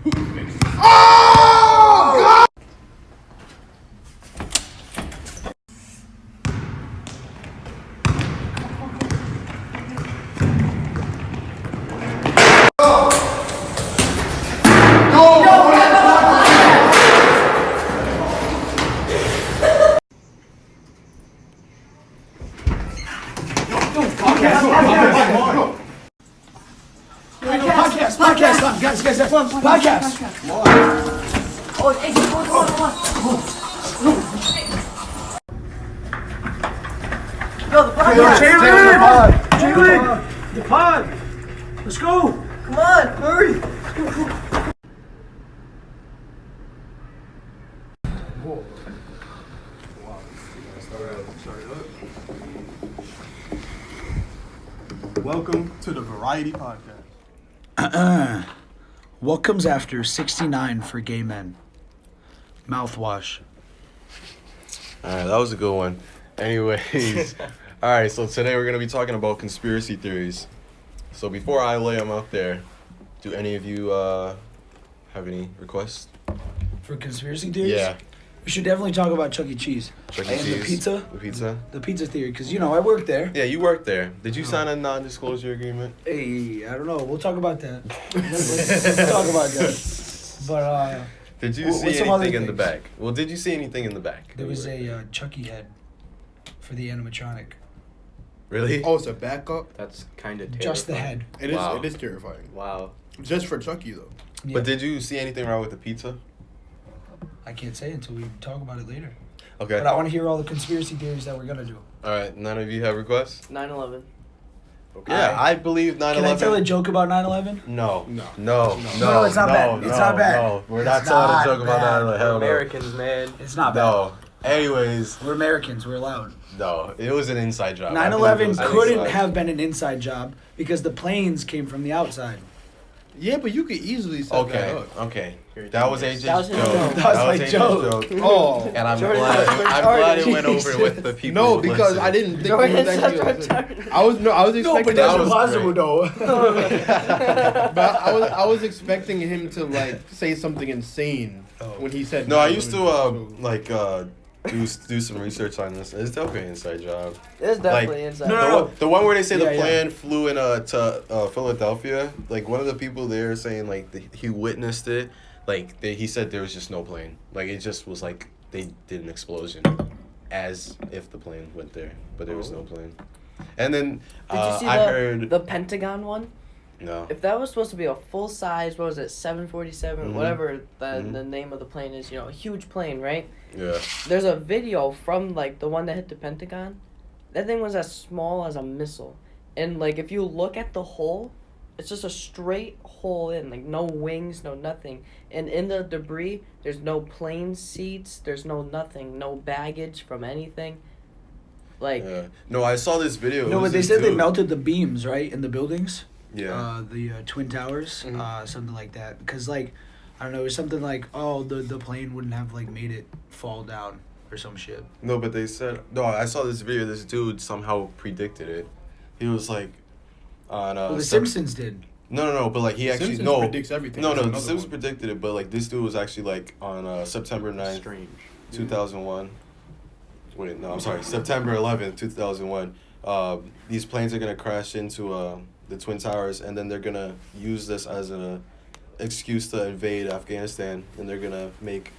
Oh! Podcast, podcast. Oh, hey, come on. Yo, the podcast. Jalen! The pod! Let's go! Come on, hurry. Welcome to the Variety Podcast. What comes after 69 for gay men? Mouthwash. Alright, that was a good one. Anyways, alright, so today we're going to be talking about conspiracy theories. So before I lay them out there, do any of you have any requests? For conspiracy theories? Yeah. We should definitely talk about Chuck E. Cheese. Chuck E. And the Cheese. pizza. The pizza? The pizza theory, because, you know, I worked there. Yeah, you worked there. Did you sign a non-disclosure agreement? Hey, I don't know. We'll talk about that. Let's talk about that. But, Did you what's see some other anything in the things? back? Well, did you see anything in the back? there was a Chucky head for the animatronic. Really? Oh, it's a backup? That's kind of Just the head. It is. Wow. It is terrifying. Wow. Just for Chucky, though. Yeah. But did you see anything wrong with the pizza? I can't say until we talk about it later. Okay. But I want to hear all the conspiracy theories that we're going to do. Alright, none of you have requests? 9/11. Okay. Yeah, I believe 9/11. Can I tell a joke about 9/11? No. No. No. No, it's not bad. It's not bad. No, we're It's not telling not a joke about bad. 9/11. Hell no. Americans, man. It's not bad. No. Anyways, We're Americans. We're allowed. no. It was an inside job. I believe it 9/11 was an couldn't inside. have been an inside job because the planes came from the outside. Yeah, but you could easily set Okay. that up. Okay. That was AJ's That was joke. his joke. That was my AJ's joke. Oh. And I'm Jordan glad. said I'm glad it went over with the people. No, who because listened. I didn't think Jordan it was said actually. retarded. I was No, expecting. but that that's was impossible great. though. But I was expecting him to like say something insane when he said. No, I used to 9/11. do some research on this. It's definitely an inside job. It's definitely Like, inside. No. The one where they say Yeah, the yeah. plane flew in to Philadelphia. Like one of the people there saying like he witnessed it. Like he said there was just no plane. Like it just was like they did an explosion, as if the plane went there, but there was no plane. And then Did you see I heard the Pentagon one? no. If that was supposed to be a full size, what was it, 747, Mhm. whatever the Mhm. name of the plane is, a huge plane, right? Yeah. There's a video from like the one that hit the Pentagon. That thing was as small as a missile, and like if you look at the hole, it's just a straight hole in, like no wings, no nothing. And in the debris, there's no plane seats, there's no nothing, no baggage from anything. Like Yeah. No, I saw this video. It No, was but they this said they dude. melted the beams, right, in the buildings. Yeah. The Twin Towers, something like that. Because, like, I don't know, it was something like, oh, the plane wouldn't have, like, made it fall down or some shit. No, but they said no. I saw this video. This dude somehow predicted it. He was like, on Well, the Sep- Simpsons did. No, but like he actually Simpsons no predicts everything. No, That's the another Simpsons one. predicted it, but like this dude was actually like on September 9th, Strange. 2001. Wait, no, I'm sorry, September 11th, 2001. These planes are gonna crash into the Twin Towers, and then they're gonna use this as an excuse to invade Afghanistan, and they're gonna make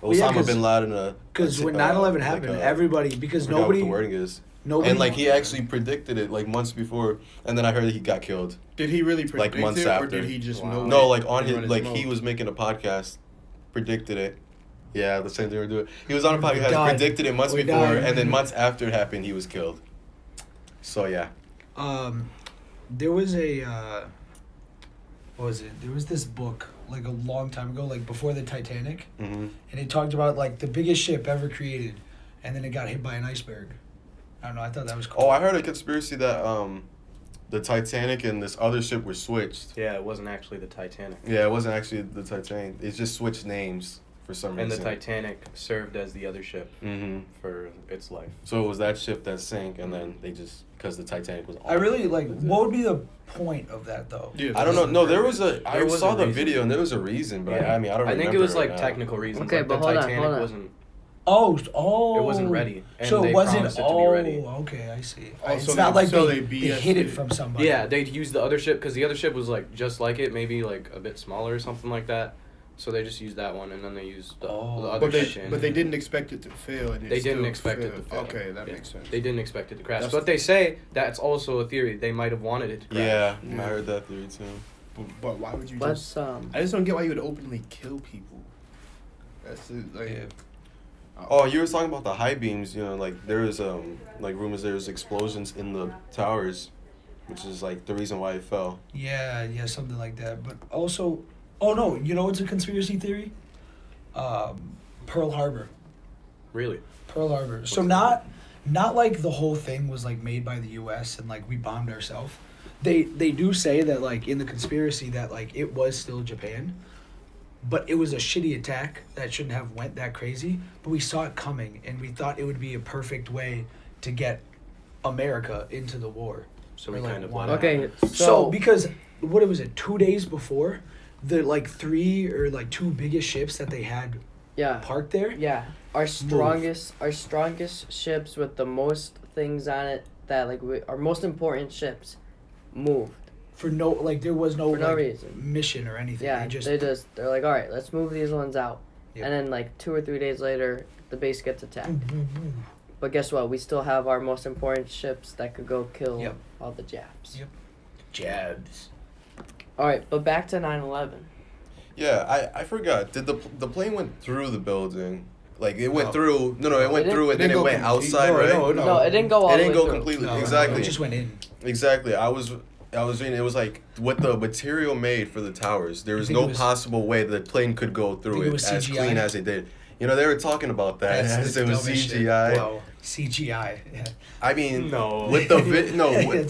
Well, yeah, Osama bin Laden a. Because when 9/11 happened, everybody, because I forgot what nobody, the wording is. nobody, And like he actually predicted it like months before, and then I heard that he got killed. Did he really predict months it, or after. did he just Wow. know? No, it like on and his run his like mouth? he was making a podcast, predicted it. Yeah, the same thing we're doing. He was on a We podcast, died. predicted it months We before, died. and then months after it happened, he was killed. So yeah. there was a, what was it? There was this book, like a long time ago, like before the Titanic, Mm-hmm. and it talked about, like, the biggest ship ever created, and then it got hit by an iceberg. I don't know, I thought that was cool. Oh, I heard a conspiracy that the Titanic and this other ship were switched. Yeah, it wasn't actually the Titanic. Yeah, it wasn't actually the Titanic. It just switched names for some And the reason. Titanic served as the other ship Mm-hmm. for its life. So it was that ship that sank, and then they just because the Titanic was. I really like. That's it. What would be the point of that though? Yeah, I don't know. No, there was a. I There was saw a the reason. video and there was a reason, but Yeah. I mean I don't. I think it remember was like now. technical reasons. Okay, like but the hold on, Titanic hold on. wasn't. Oh. It wasn't ready, and so they it wasn't. promised it to be ready. Okay, I see. Oh, It's so not they- like so they they hid it BS'd. from somebody. Yeah, they'd use the other ship because the other ship was like just like it, maybe like a bit smaller or something like that. So they just used that one, and then they used the other But they, Titanic. but they didn't expect it to fail. And it They didn't still expect it failed. to fail. Okay, that Yeah. makes sense. They didn't expect it to crash. That's- But they say that's also a theory. They might have wanted it to crash. Yeah, Yeah. I heard that theory too. But why would you Let's just? I just don't get why you would openly kill people. That's it, like. Yeah. Oh, you were talking about the high beams. You know, like there was like rumors there was explosions in the towers, which is like the reason why it fell. Yeah, something like that. But also, oh no, you know what's a conspiracy theory? Pearl Harbor. Really? Pearl Harbor. So not like the whole thing was like made by the U.S. and like we bombed ourselves. They do say that like in the conspiracy that like it was still Japan, but it was a shitty attack that shouldn't have went that crazy. But we saw it coming and we thought it would be a perfect way to get America into the war. So we Or, like, kind of one- let it Okay, happen. So because what was it 2 days before, the like 3 or like 2 biggest ships that they had yeah, parked there. yeah. Our strongest ships with the most things on it that like our most important ships moved. For no, like there was no For no like, reason. mission or anything. Yeah, they're like, all right, let's move these ones out, Yep. and then like 2 or 3 days later, the base gets attacked. boom, boom, boom. But guess what? We still have our most important ships that could go kill Yep. all the Japs. Yep. Jabs. All right, but back to 9/11. Yeah, I forgot. Did the plane went through the building? Like it went No. through. No, it went didn't- through and it then didn't it went go complete- outside, no, right? no, No, it didn't go all It the didn't way go through. completely. No, Exactly. It just went in. Exactly. I was reading. It was like with the material made for the towers. There was think it no was- possible way the plane could go through think it it was as CGI? clean as it did. You know, they were talking about that as the it was dumbest shit. CGI. Wow. CGI. Yeah. I mean, No. with the It's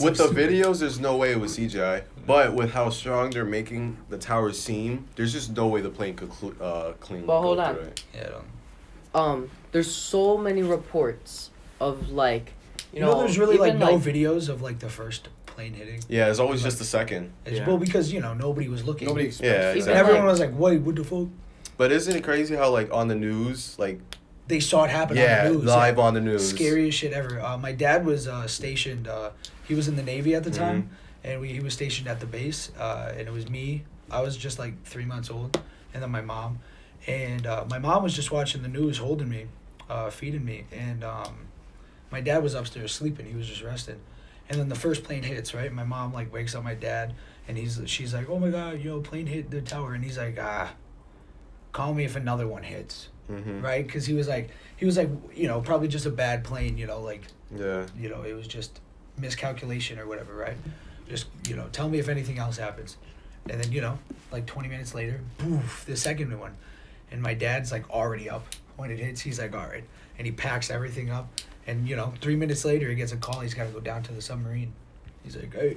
with so the stupid. videos, there's no way it was CGI. But with how strong they're making the towers seem, there's just no way the plane could clean. Well, go hold through on. it. Yeah. I don't- There's so many reports of like, You know, there's really like even, no videos of like the first plane hitting. Yeah, it's always just a second. It's, Yeah. Well, because nobody was looking. Nobody Yeah, expects. And exactly. everyone was like, "Wait, what the fuck?" But isn't it crazy how like on the news, like They saw it happen yeah, on the news. live yeah. on the news. Scariest shit ever. My dad was stationed. He was in the Navy at the time, and he was stationed at the base. And it was me. I was just like 3 months old, and then my mom, and my mom was just watching the news, holding me, feeding me, and my dad was upstairs sleeping. He was just resting, and then the first plane hits. Right, my mom like wakes up my dad, and she's like, "Oh my God, plane hit the tower," and he's like, "Call me if another one hits." Mm-hmm. Right, because he was like probably just a bad plane, like Yeah. it was just miscalculation or whatever, right? Just tell me if anything else happens, and then like 20 minutes later, poof, the second one, and my dad's like already up when it hits. He's like, all right, and he packs everything up, and 3 minutes later he gets a call. He's got to go down to the submarine. He's like, hey,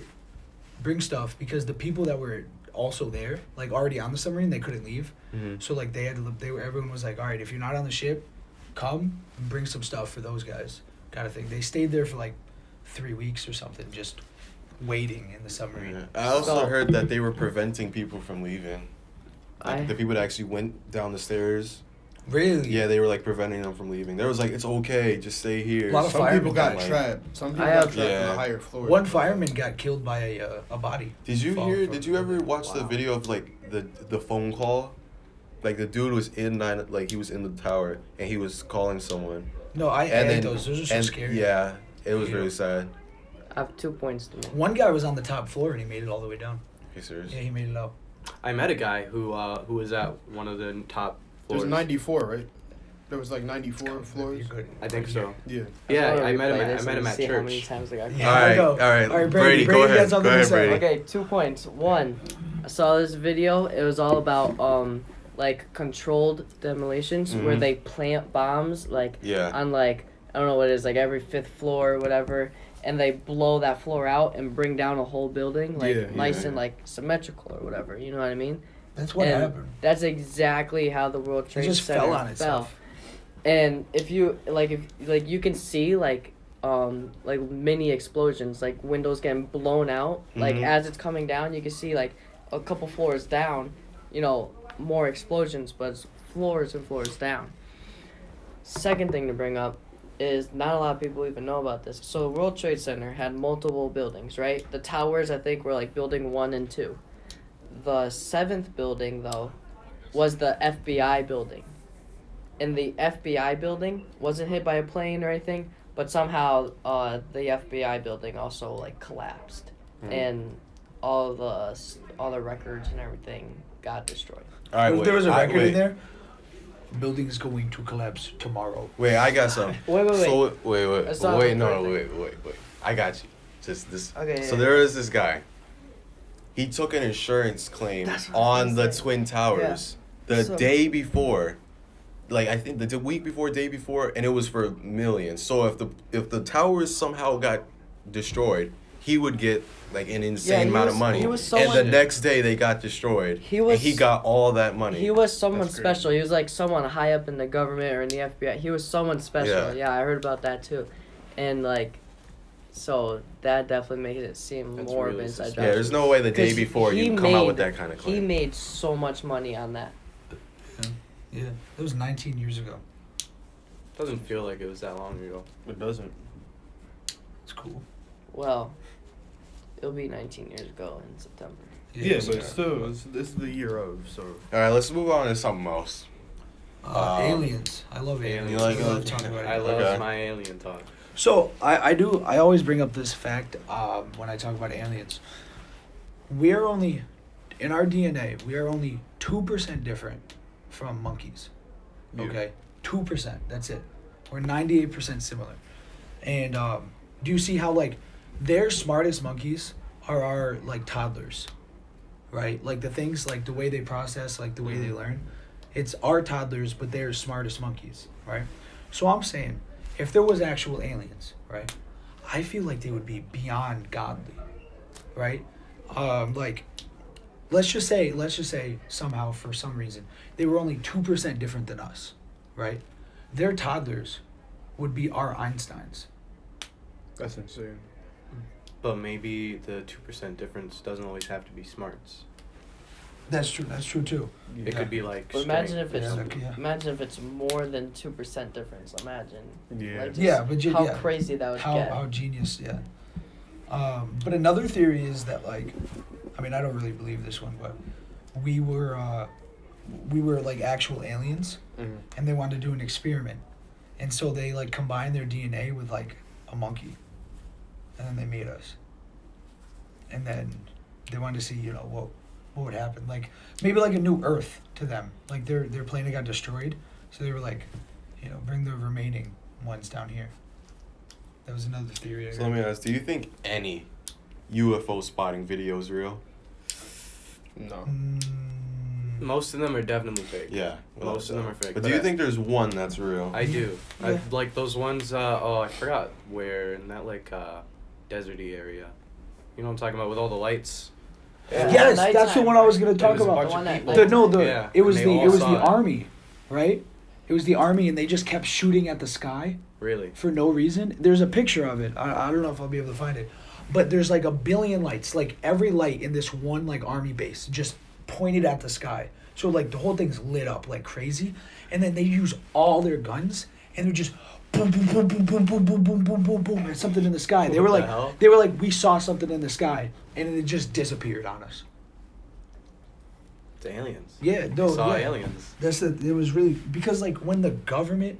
bring stuff, because the people that were also there, like already on the submarine, they couldn't leave. Mm-hmm. So like everyone was like, all right, if you're not on the ship, come and bring some stuff for those guys, kind of thing. They stayed there for like 3 weeks or something, just waiting in the submarine. Yeah. I also So- heard that they were preventing people from leaving. Like the people that actually went down the stairs. Really? Yeah, they were like preventing them from leaving. They was like, it's okay, just stay here. A lot of Some firemen people got like- trapped. Some people I got have- trapped on Yeah. the higher floor. One fireman got killed by a body. Did you Fall hear? from- Did you ever watch the Wow. video of like the phone call? Like the dude was he was in the tower and he was calling someone. No, I And hate then those. Those are so and scary. yeah, it was Yeah. really sad. I have 2 points to make. One guy was on the top floor and he made it all the way down. Are you serious? Yeah, he made it up. I met a guy who was at one of the top There's floors. 94, right? There was like 94 floors. You're good. I think so. Yeah. Yeah, wanna I met him. replay At, this I met and him at see How many church. times I got Yeah, All right, I know. all right, All right, Brady, Brady go got ahead, something go to ahead, say. Brady. Okay, 2 points. One, I saw this video. It was all about like controlled demolitions where Mhm. they plant bombs like Yeah. on like I don't know what it is, like every 5th floor or whatever, and they blow that floor out and bring down a whole building like Yeah, nice yeah. and like symmetrical or whatever. You know what I mean? That's what And happened. That's exactly how the World Trade just Center fell on itself. And if you if you can see like mini explosions, like windows getting blown out, like Mhm. as it's coming down, you can see like a couple floors down, more explosions, but it's floors and floors down. Second thing to bring up is not a lot of people even know about this. So World Trade Center had multiple buildings, right? The towers, I think, were like building 1 and 2. The 7th building, though, was the FBI building. And the FBI building wasn't hit by a plane or anything, but somehow the FBI building also like collapsed, and all the records and everything got destroyed. All right, wait. There was a record wait. in there. Building is going to collapse tomorrow. Wait, I got some. Wait. So wait, That's not wait, the no, correct wait. I got you. Just this. Okay, So yeah. there is this guy. He took an insurance claim That's what I was on gonna the say. Twin Towers the So- day before, like I think the week before, day before, and it was for millions. So if the towers somehow got destroyed, he would get like an insane he amount was- of money. he was and the someone- next day they got destroyed. He was- and he got all that money. He was someone That's crazy. special. He was like someone high up in the government or in the FBI. He was someone special. Yeah. Yeah, I heard about that too. And like, so that definitely makes it seem That's more of really an inside suspicious. job. Yeah, there's no way the day 'Cause before he you come out made- with that kind of claim. He made so much money on that. Yeah, that was 19 years ago. Doesn't feel like it was that long ago. It doesn't. It's cool. Well, it'll be 19 years ago in September. Yeah, it's, but still, this is the year of, so. All right, let's move on to something else. aliens. I love aliens. You like I love them? talking about I aliens. love Okay. my alien talk. So I always bring up this fact when I talk about aliens. We are only, in our DNA, we are only 2% different from monkeys. Yeah. Okay, 2%. That's it. We're 98% similar. And do you see how like their smartest monkeys are our like toddlers, right? Like the things like the way they process, like the way they learn. It's our toddlers, but they're smartest monkeys, right? So I'm saying, if there was actual aliens, right, I feel like they would be beyond godly, right? Like, let's just say somehow for some reason they were only 2% different than us, right? Their toddlers would be our Einsteins. That's insane. But maybe the 2% difference doesn't always have to be smarts. That's true. That's true too. It could be like. But imagine if it's Yeah, yeah. imagine if it's more than 2% difference. Imagine. Yeah. Like, just Yeah, but how yeah. crazy that would How get. genius, yeah. But another theory is that like, I mean, I don't really believe this one, but we were like actual aliens, Mhm. and they wanted to do an experiment, and so they like combined their DNA with like a monkey, and then they made us. And then they wanted to see, what would happen, like maybe like a new Earth to them, like their planet got destroyed, so they were like, bring the remaining ones down here. That was another theory. I So let heard. me ask, do you think any UFO spotting video is real? No. Most of them are definitely fake. Yeah. Most of them are fake. But do you think there's one that's real? I do. Yeah. I like those ones. I forgot where in that like deserty area. You know what I'm talking about with all the lights. Yeah. Yes, that's the Nighttime, one I was right? gonna talk There was a about. bunch The one of at people. night. Yeah, It was and they the all it was saw the it. army, right? It was the army, and they just kept shooting at the sky Really. for no reason. There's a picture of it. I don't know if I'll be able to find it, but there's like a billion lights, like every light in this one like army base, just pointed at the sky. So like the whole thing's lit up like crazy, and then they use all their guns, and they're just boom, boom, boom, boom, boom, boom, boom, boom, boom, boom, boom, and something in the sky. They What were the like, hell? we saw something in the sky, and it just disappeared on us. It's aliens. Yeah, no, Saw yeah. aliens. It was really because like when the government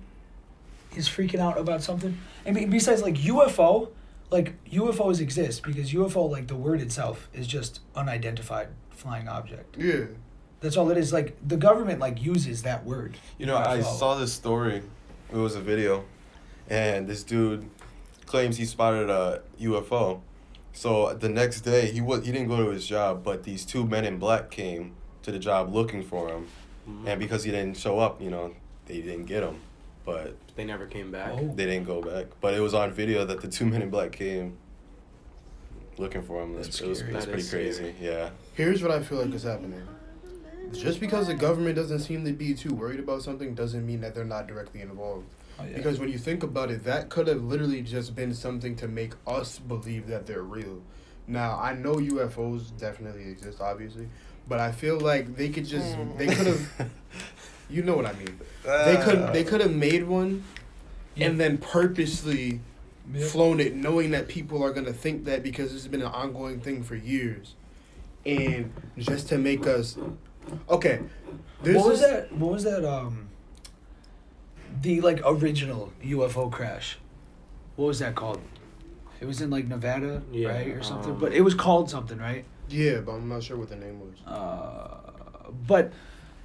is freaking out about something, and besides like UFO, like UFOs exist because UFO, like the word itself, is just unidentified flying object. Yeah. That's all it is. Like the government like uses that word. I UFO. saw this story. It was a video, and this dude claims he spotted a UFO. So the next day, he didn't go to his job, but these two men in black came to the job looking for him, and because he didn't show up, they didn't get him, but They never came back. Oh. they didn't go back. But it was on video that the two men in black came looking for him. That's It was scary. That pretty is crazy. scary. Yeah. Here's what I feel like is happening. Just because the government doesn't seem to be too worried about something doesn't mean that they're not directly involved. Oh, yeah. Because when you think about it, that could have literally just been something to make us believe that they're real. Now, I know UFOs definitely exist, obviously, but I feel like they could just, they could have, you know what I mean. They could have made one and then purposely Yep. flown it knowing that people are going to think that because this has been an ongoing thing for years. And just to make us, okay. What was that? What was that? The like original UFO crash. What was that called? It was in like Nevada, Yeah, right, or something. But it was called something, right? Yeah, but I'm not sure what the name was. But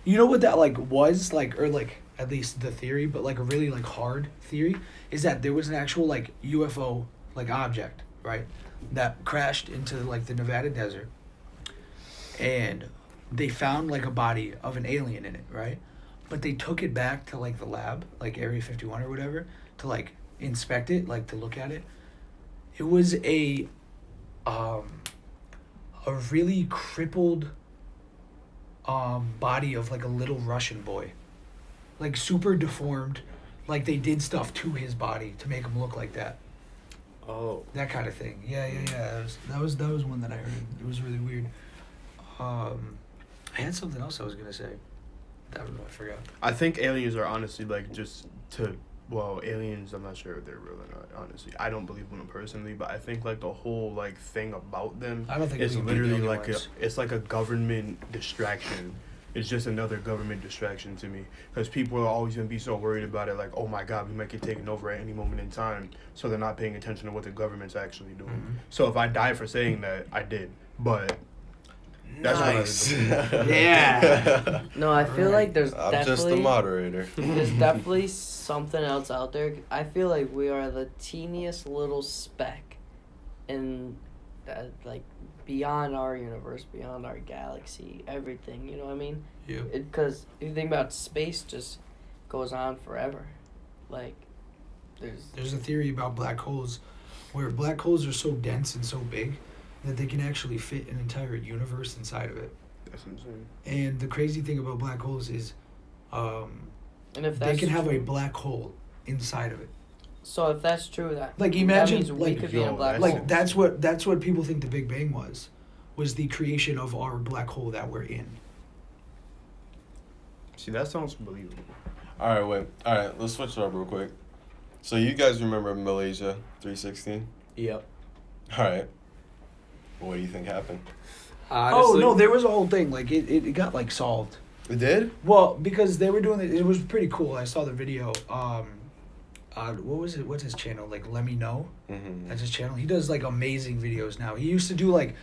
you know what that like was like, or like at least the theory, but like a really like hard theory is that there was an actual like UFO like object, right, that crashed into like the Nevada desert, and they found like a body of an alien in it, right, but they took it back to like the lab, like Area 51 or whatever, to like inspect it, like to look at it. It was a really crippled body of like a little Russian boy, like super deformed, like they did stuff to his body to make him look like that, Oh. that kind of thing. Yeah. That was one that I heard. It was really weird. I had something else I was gonna say. I don't know. I forgot. I think aliens are honestly like just to, well, aliens, I'm not sure if they're real or not, honestly. I don't believe in them personally, but I think like the whole like thing about them I don't think is we can be the literally only like ones. it's like a government distraction. It's just another government distraction to me because people are always going to be so worried about it, like, oh my God, we might get taken over at any moment in time, so they're not paying attention to what the government's actually doing. Mhm. So if I die for saying that, I did, but that's Nice. what I Yeah. No, I feel like there's I'm just the definitely moderator. there's definitely something else out there. I feel like we are the teeniest little speck in that, like, beyond our universe, beyond our galaxy, everything. You know what I mean? Yep. Because if you think about space, just goes on forever. Like, There's a theory about black holes, where black holes are so dense and so big that they can actually fit an entire universe inside of it. That's insane. And the crazy thing about black holes is, and if they that's can have a true, black hole inside of it. So if that's true, Like, that imagine, means we like, could be in a yo, black that's- hole. Like that's what people think the Big Bang was the creation of our black hole that we're in. See, that sounds believable. All right, wait. All right, let's switch it up real quick. So you guys remember Malaysia 316? Yep. All right. What do you think happened? Honestly, Oh no, there was a whole thing. Like it got like solved. It did? Well, because they were doing it was pretty cool. I saw the video. What was it? What's his channel? Like, Let Me Know. Mm-hmm. That's his channel. He does like amazing videos now. He used to do like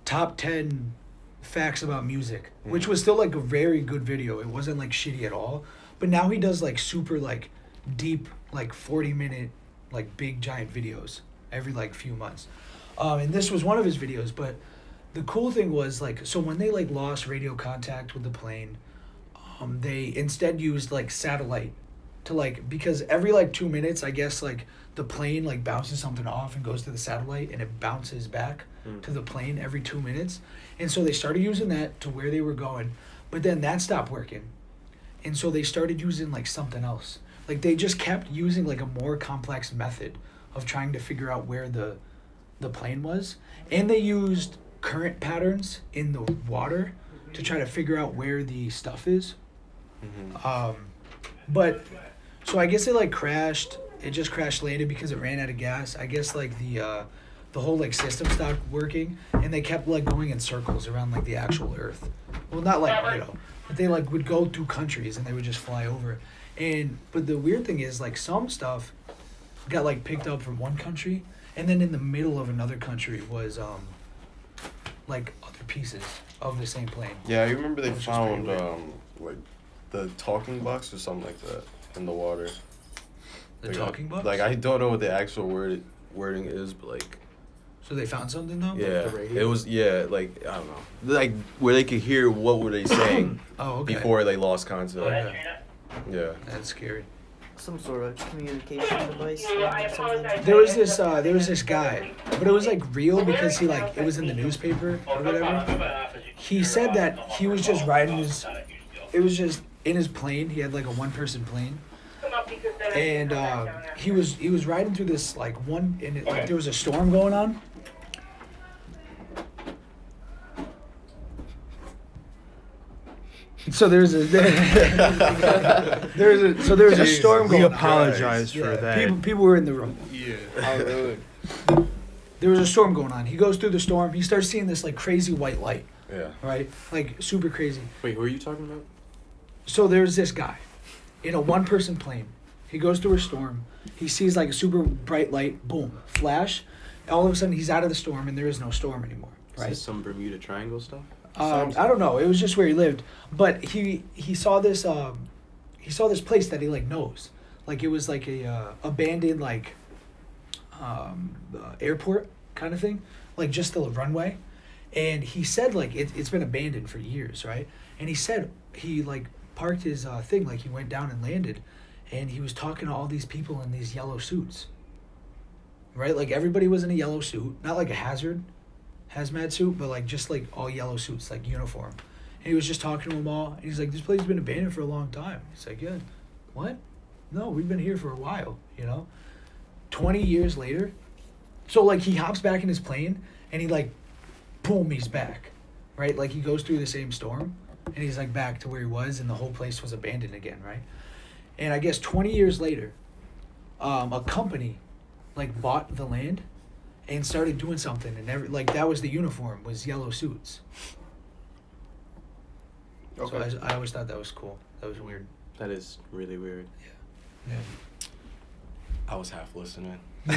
top 10 facts about music, which was still like a very good video. It wasn't like shitty at all. But now he does like super like deep, like 40-minute, like big giant videos every like few months. And this was one of his videos. But the cool thing was like, so when they like lost radio contact with the plane, they instead used like satellite to like, because every like 2 minutes, I guess like the plane like bounces something off and goes to the satellite and it bounces back to the plane every 2 minutes. And so they started using that to where they were going, but then that stopped working. And so they started using like something else. Like they just kept using like a more complex method of trying to figure out where the plane was. And they used current patterns in the water to try to figure out where the stuff is. Mm-hmm. But so I guess it like crashed. It just crash landed because it ran out of gas. I guess like the whole like system stopped working, and they kept like going in circles around like the actual Earth. Well, not like, you know, but they like would go through countries and they would just fly over. And but the weird thing is like some stuff got like picked up from one country, and then in the middle of another country was like other pieces of the same plane. Yeah, I remember they Which is pretty found weird. like the talking box or something like that in the water. The Like, talking box. Like I don't know what the actual wording is, but like So they found something though. yeah, the radio? it was like I don't know, like where they could hear what were they saying Oh, okay. before they lost contact. Okay. Yeah. That's scary. Some sort of communication device. Or something. There was this guy, but it was like real because he like it was in the newspaper or whatever. he said that he was just riding his. It was just in his plane. He had like a 1-person plane, and he was riding through this like one, and it, like there was a storm going on. So there's a there's a storm We going on. apologize for Yeah, that. people were in the room. Yeah. How rude. There was a storm going on. He goes through the storm. He starts seeing this like crazy white light, Yeah. right? Like super crazy. Wait, who are you talking about? So there's this guy in a 1-person plane. He goes through a storm. He sees like a super bright light, boom, flash. All of a sudden he's out of the storm and there is no storm anymore, Is right? this some Bermuda Triangle stuff? I don't know. It was just where he lived, but he saw this place that he like knows. Like it was like a abandoned like airport kind of thing, like just the runway. And he said like it's been abandoned for years, right? And he said he like parked his thing, like he went down and landed, and he was talking to all these people in these yellow suits, right? Like everybody was in a yellow suit, not like a hazmat suit, but like just like all yellow suits, like uniform. And he was just talking to them all, and he's like, "This place has been abandoned for a long time." He's like, "Yeah, what? No, we've been here for a while, you know." 20 years later, so like he hops back in his plane, and he like, boom, he's back, right? Like he goes through the same storm, and he's like back to where he was, and the whole place was abandoned again, right? And I guess 20 years later, a company like bought the land and started doing something, and like that was the uniform, was yellow suits. Okay. So I always thought that was cool. That was weird. That is really weird. Yeah. I was half listening. Do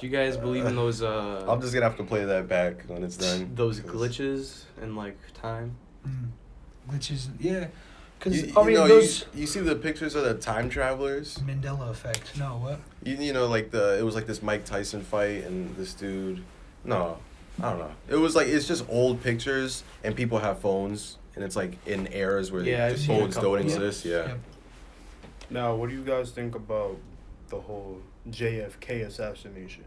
you guys believe in those I'm just gonna have to play that back when it's done. those 'cause- glitches in like time? Glitches, yeah. Because You, I mean, know, those you see the pictures of the time travelers. Mandela effect. No, what? You know, like it was like this Mike Tyson fight and this dude. No, I don't know. It was like it's just old pictures and people have phones and it's like in eras where Yeah, I've just seen a phones couple don't of them. exist. Yeah. Yep. Now, what do you guys think about the whole JFK assassination?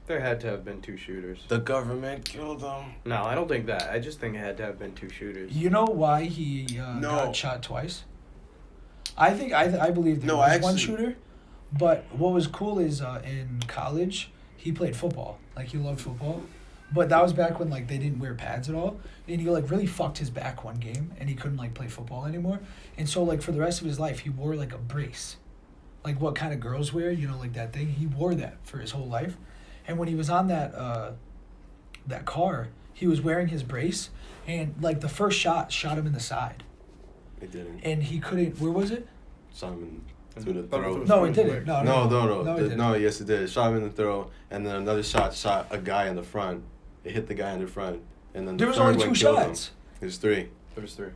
There had to have been 2 shooters. The government killed them. No, I don't think that. I just think it had to have been 2 shooters. You know why he No. got shot twice? I think I believe there No, was I one actually- shooter, but what was cool is in college he played football. Like he loved football, but that was back when like they didn't wear pads at all, and he like really fucked his back one game, and he couldn't like play football anymore, and so like for the rest of his life he wore like a brace, like what kind of girls wear, you know, like that thing. He wore that for his whole life, and when he was on that car, he was wearing his brace, and like the first shot him in the side, It didn't. and he couldn't. Where was it? Simon through the Thought it throat. was- No, it didn't. No, No, no, no, no, it didn't. no, yes, it did. It shot him in the throat, and then another shot a guy in the front. It hit the guy in the front, and then the There was third only one 2 killed him. shots. There's 3. There's 3.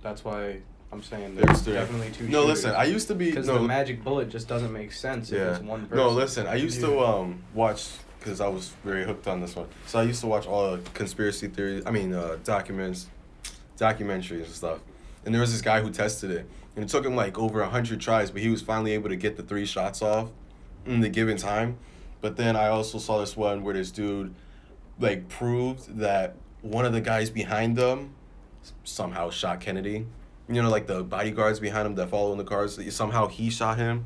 That's why I'm saying There's there's 3. definitely 2 No, shooters. listen. I used to be Because no. the magic bullet just doesn't make sense if Yeah. it's one person. No, listen. I used to watch because I was very hooked on this one. So I used to watch all the conspiracy theories. I mean, documentaries and stuff. And there was this guy who tested it, and it took him like over 100 tries, but he was finally able to get the 3 shots off in the given time. But then I also saw this one where this dude like proved that one of the guys behind them somehow shot Kennedy. You know, like the bodyguards behind him that follow in the cars. Somehow he shot him,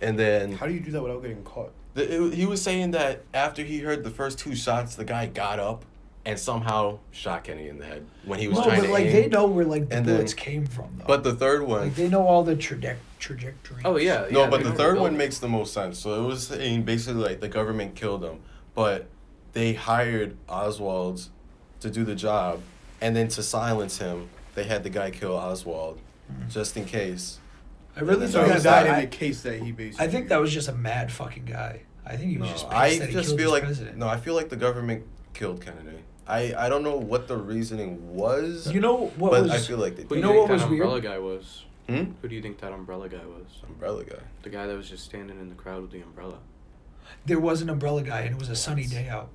and then How do you do that without getting caught? he was saying that after he heard the first 2 shots, the guy got up and somehow shot Kennedy in the head when he was No, trying but to like aim. they know where like the And then- bullets came from though. But the third one, like they know all the trajectory. Oh, yeah. no, yeah, but they the know third the one building. makes the most sense. So it was saying basically like the government killed him, but they hired Oswald to do the job, and then to silence him, they had the guy kill Oswald, just in case. I really So So think he that died guy, in the case that he basically. I think that was just a mad fucking guy. I think he was No, just pissed I that he just killed feel his like president. no, I feel like the government killed Kennedy. I don't know what the reasoning was. You know what but was? I feel like they Who did. do You you know think what that was weird? umbrella guy was? Hmm? Who do you think that umbrella guy was? Umbrella guy. The guy that was just standing in the crowd with the umbrella. There was an umbrella guy, and it was a sunny day out.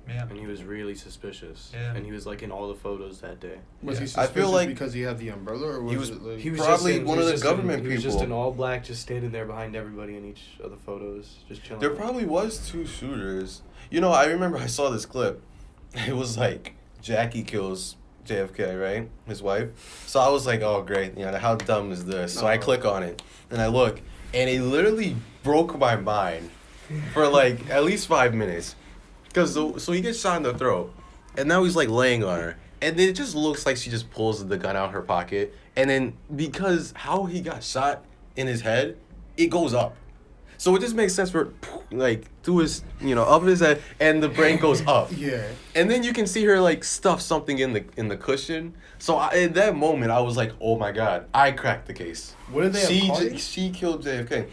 Yeah. And he was really suspicious. Yeah. And he was like in all the photos that day. Was he Yeah. I feel suspicious like because he had the umbrella, or was, he was- it like He was Probably just in, one he of was the just government in, He was just people. in all black, just standing there behind everybody in each of the photos, just chilling. There probably was 2 shooters. You know, I remember I saw this clip, it was like Jackie kills JFK, right? His wife. So I was like, oh great, how dumb is this? So I click on it and I look, and it literally broke my mind for like at least 5 minutes, because so he gets shot in the throat, and now he's like laying on her, and then it just looks like she just pulls the gun out her pocket, and then because how he got shot in his head, it goes up. So it just makes sense for like through his up his head, and the brain goes up. Yeah. And then you can see her like stuff something in the cushion. So in that moment I was like, oh my god, I cracked the case. What did they have parties? She killed JFK.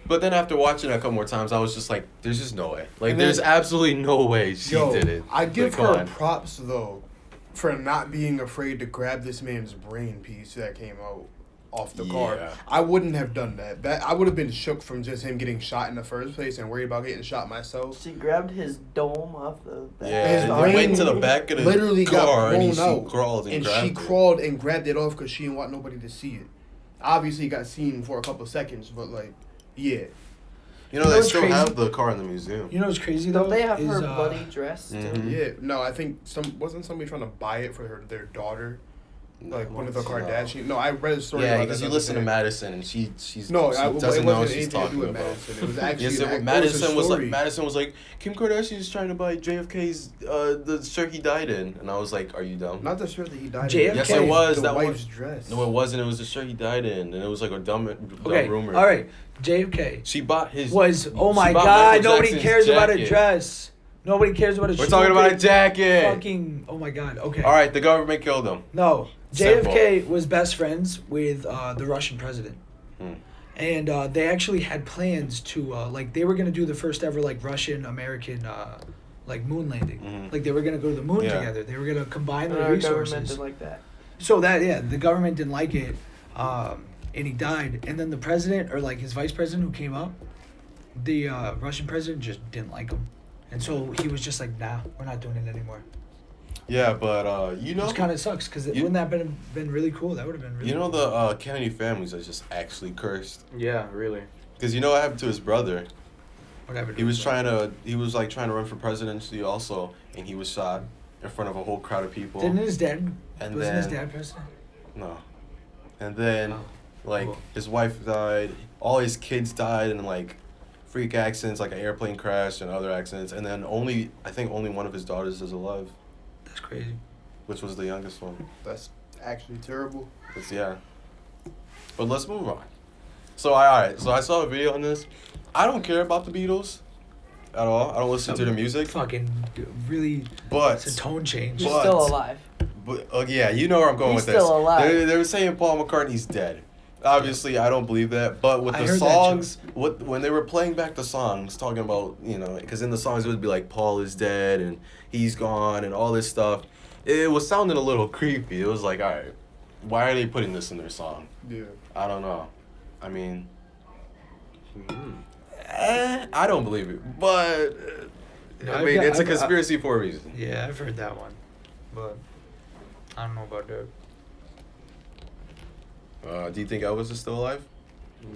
But then after watching it a couple more times, I was just like, there's just no way. Like And then- there's absolutely no way she did it. I give Like, come her on. props though for not being afraid to grab this man's brain piece that came out off the car. Yeah. I wouldn't have done that. That I would have been shook from just him getting shot in the first place and worried about getting shot myself. She grabbed his dome off the back. Yeah, His he brain went to the back of the literally got car and blown she out. crawled and grabbed she it. crawled and grabbed it off because she didn't want nobody to see it. Obviously, got seen for a couple seconds, but like, yeah. You know, You know they what's still crazy? have the car in the museum. You know what's crazy though? Don't they have is, her bloody dress too? Mhm. Yeah, no, I think wasn't somebody trying to buy it for their daughter, like one of the Kardashian. No, I read a story. Yeah, about because that you the listen to other day. Madison and she No, she it doesn't wasn't know what anything she's to do talking with about. Madison. It was actually Yes, it was a Madison story. was like Kim Kardashian's trying to buy JFK's the shirt he died in, and I was like, are you dumb? Not the shirt that he died JFK. in. Yes, it was. The That wife's was dress. No, it wasn't. It was the shirt he died in, and it was like a dumb Okay, rumor. all right. JFK She bought his. was, oh she my bought god, Michael nobody Jackson's cares about a jacket. dress. Nobody cares about a We're talking about a stupid jacket. Fucking, oh my god, okay. All right, the government killed him. No, Simple. JFK was best friends with the Russian president. Hmm. And they actually had plans to, like, they were going to do the first ever, like, Russian-American, like, moon landing. Mhm. Like, they were going to go to the moon Yeah. together. They were going to combine their Our government resources. did like that. So that, yeah, the government didn't like it, and he died. And then the president, or like his vice president who came up, the Russian president just didn't like him. And so he was just like, nah, we're not doing it anymore. Yeah, but you know, Which kind of sucks, because you- wouldn't that have been really cool? That would have been really you know cool. the Kennedy families are just actually cursed. Yeah, really. Because you know what happened to his brother? Whatever. He was trying to run for presidency also, and he was shot in front of a whole crowd of people. Didn't his dad, And wasn't his then- dad president? No. And then, Oh, like, cool. his wife died, all his kids died in, like, freak accidents, like an airplane crash and other accidents, and then I think only one of his daughters is alive, That's crazy. which was the youngest one. That's actually terrible. Yeah. But let's move on. So, alright, so I saw a video on this. I don't care about the Beatles at all. I don't listen to the music, Fucking really, but... it's a tone change. He's But- still alive. But yeah, you know where I'm going He's with this. still alive. They were saying Paul McCartney's dead. Obviously, I don't believe that. But with I the heard that songs, when they were playing back the songs, talking about because in the songs it would be like Paul is dead and he's gone and all this stuff. It was sounding a little creepy. It was like, all right, why are they putting this in their song? Yeah. I don't know. I mean, Mm. I don't believe it. But I mean, it's a conspiracy for a reason. Yeah, I've heard that one, but I don't know about that. Do you think Elvis is still alive?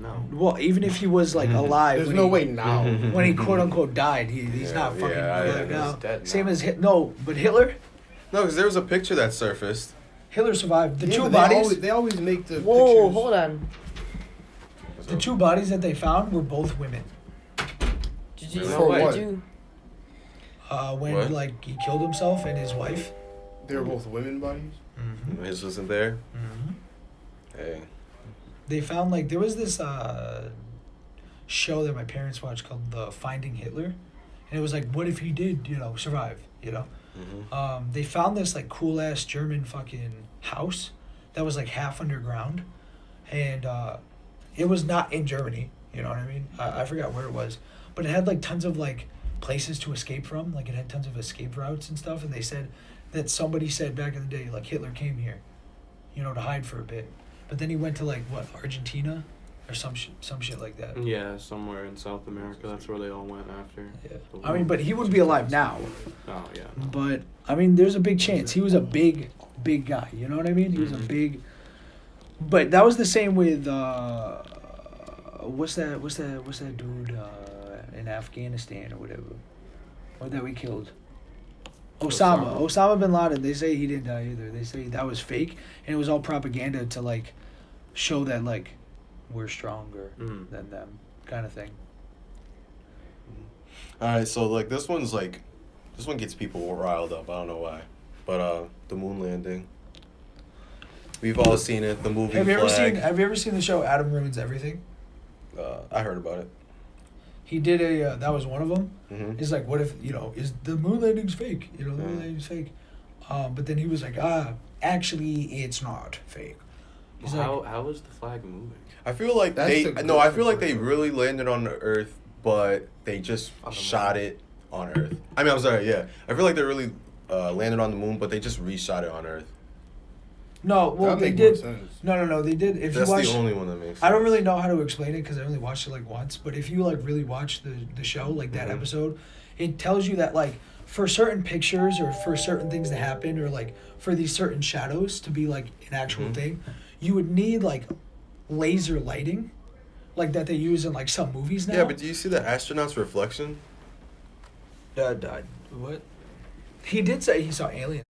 No. Well, even if he was like alive, There's when no he- way now. when he quote unquote died, he's Yeah, not fucking yeah, alive yeah, now. he's dead Same now. as no, but Hitler. No, because there was a picture that surfaced. Hitler survived. The Yeah, two but bodies. They always make the Whoa, pictures. hold on. The two bodies that they found were both women. Did you? Really? For what? Did you? When What? like he killed himself and his wife. They were both women bodies. Mm-hmm. His wasn't there. Mm-hmm. Hey. They found like there was this show that my parents watched called The Finding Hitler, and it was like, what if he did, survive, Mm-hmm. They found this like cool ass German fucking house that was like half underground, and it was not in Germany. You know what I mean? I forgot where it was, but it had like tons of like places to escape from. Like it had tons of escape routes and stuff. And they said that somebody said back in the day like Hitler came here, to hide for a bit, but then he went to like what, Argentina, or some shit like that. Yeah, somewhere in South America. That's where they all went after. Yeah. I mean, but he would be alive now. Oh yeah. But I mean, there's a big chance. He was a big guy. You know what I mean? He was a Mhm. big. But that was the same with what's that dude in Afghanistan or whatever, or that we killed. Osama bin Laden. They say he didn't die either. They say that was fake, and it was all propaganda to like show that like we're stronger than them, kind of thing. All right, so like this one gets people riled up. I don't know why, but the moon landing. We've all seen it. The movie. Have you Flag. ever seen the show Adam Ruins Everything? I heard about it. He did a that was one of them. Mm-hmm. It's like, what if is the moon landing's fake? The moon landing's fake. But then he was like, actually, it's not fake. He's How is the flag moving? I feel like That's they the good no. I feel like they question. really landed on the Earth, but they just On the shot moon. it on Earth. I mean, I'm sorry. Yeah, I feel like they really landed on the moon, but they just reshot it on Earth. No, well, That they make more did. sense. Mm-hmm. No, they did. If That's you watch, the only one that makes sense. I don't really know how to explain it because I only watched it like once. But if you like really watch the show, like that Mhm. episode, it tells you that like for certain pictures or for certain things to happen or like for these certain shadows to be like an actual Mhm. thing, you would need like laser lighting, like that they use in like some movies now. Yeah, but do you see the astronaut's reflection? What? He did say he saw aliens.